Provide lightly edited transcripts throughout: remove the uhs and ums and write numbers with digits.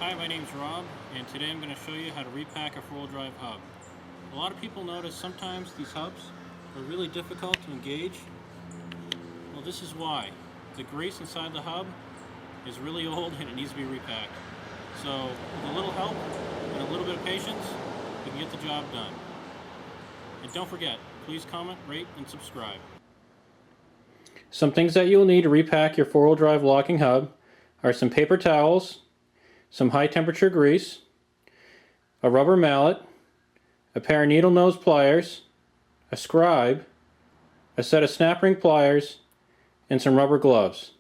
Hi, my name's Rob, and today I'm going to show you how to repack a four-wheel drive hub. A lot of people notice sometimes these hubs are really difficult to engage. Well, this is why. The grease inside the hub is really old and it needs to be repacked. So with a little help and a little bit of patience, we can get the job done. And don't forget, please comment, rate, and subscribe. Some things that you'll need to repack your four-wheel drive locking hub are some paper towels, some high temperature grease, a rubber mallet, a pair of needle nose pliers, a scribe, a set of snap ring pliers, and some rubber gloves.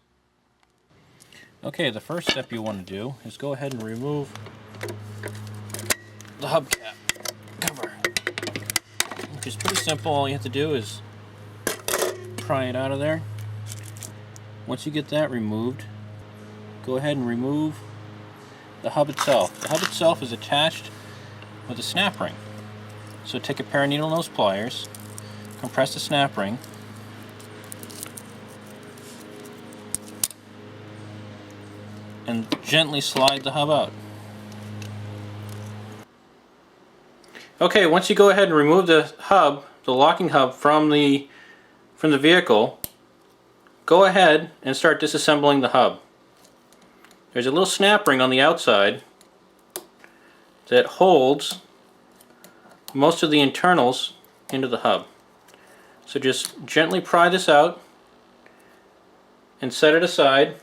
Okay, the first step you want to do is go ahead and remove the hubcap cover, which is pretty simple. All you have to do is pry it out of there. Once you get that removed, go ahead and remove the hub itself. The hub itself is attached with a snap ring. So take a pair of needle nose pliers, compress the snap ring, and gently slide the hub out. Okay, once you go ahead and remove the hub, the locking hub from the vehicle, go ahead and start disassembling the hub. There's a little snap ring on the outside that holds most of the internals into the hub. So just gently pry this out and set it aside.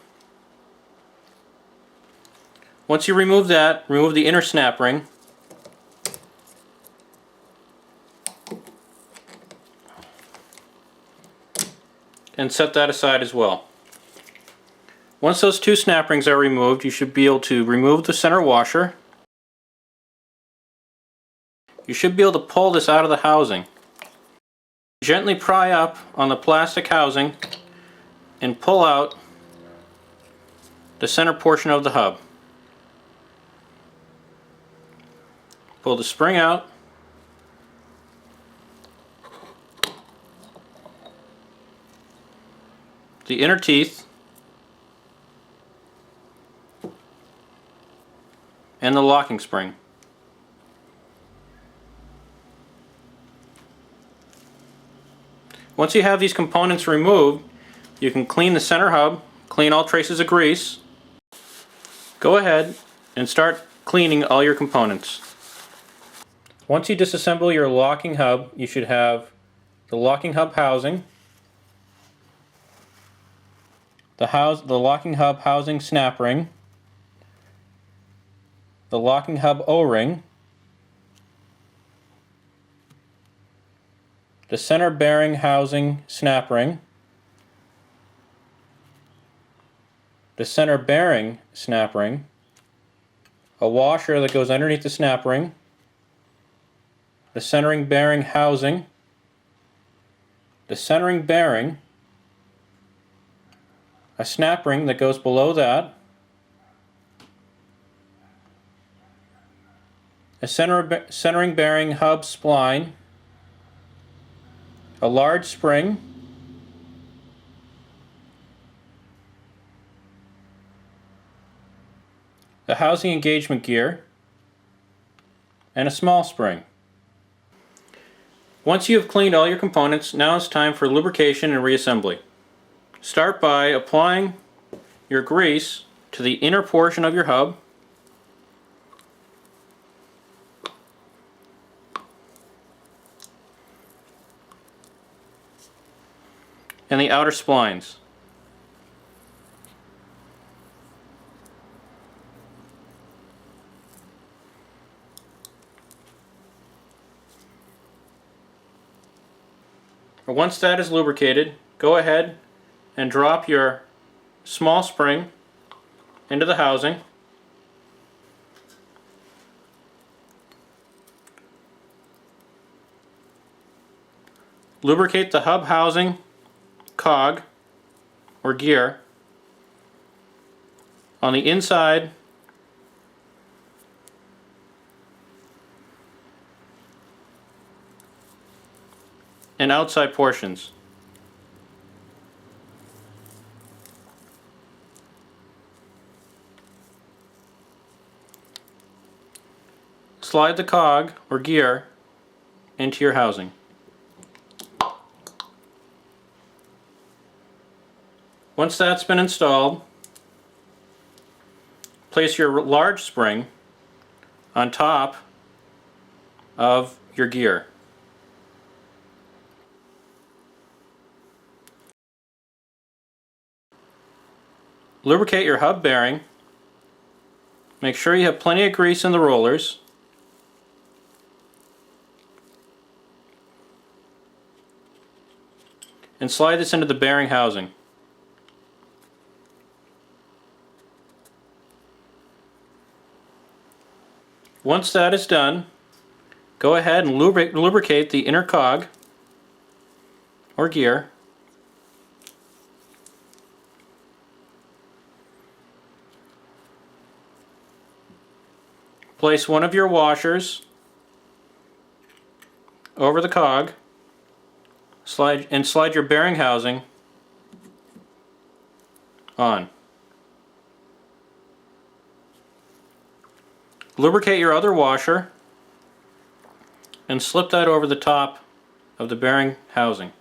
Once you remove that, remove the inner snap ring. And set that aside as well. Once those two snap rings are removed, you should be able to remove the center washer. You should be able to pull this out of the housing. Gently pry up on the plastic housing and pull out the center portion of the hub. Pull the spring out. The inner teeth. And the locking spring. Once you have these components removed, you can clean the center hub, clean all traces of grease. Go ahead and start cleaning all your components. Once you disassemble your locking hub, you should have the locking hub housing, the locking hub housing snap ring, the locking hub O-ring, the center bearing housing snap ring, the center bearing snap ring, a washer that goes underneath the snap ring, the centering bearing housing, the centering bearing, a snap ring that goes below that, a centering bearing hub spline, a large spring, the housing engagement gear, and a small spring. Once you have cleaned all your components, now it's time for lubrication and reassembly. Start by applying your grease to the inner portion of your hub. And the outer splines. Once that is lubricated, go ahead and drop your small spring into the housing. Lubricate the hub housing cog or gear on the inside and outside portions. slide the cog or gear into your housing. Once that's been installed, place your large spring on top of your gear. Lubricate your hub bearing. Make sure you have plenty of grease in the rollers. And slide this into the bearing housing. Once that is done, go ahead and lubricate the inner cog or gear. Place one of your washers over the cog. Slide your bearing housing on. Lubricate your other washer and slip that over the top of the bearing housing.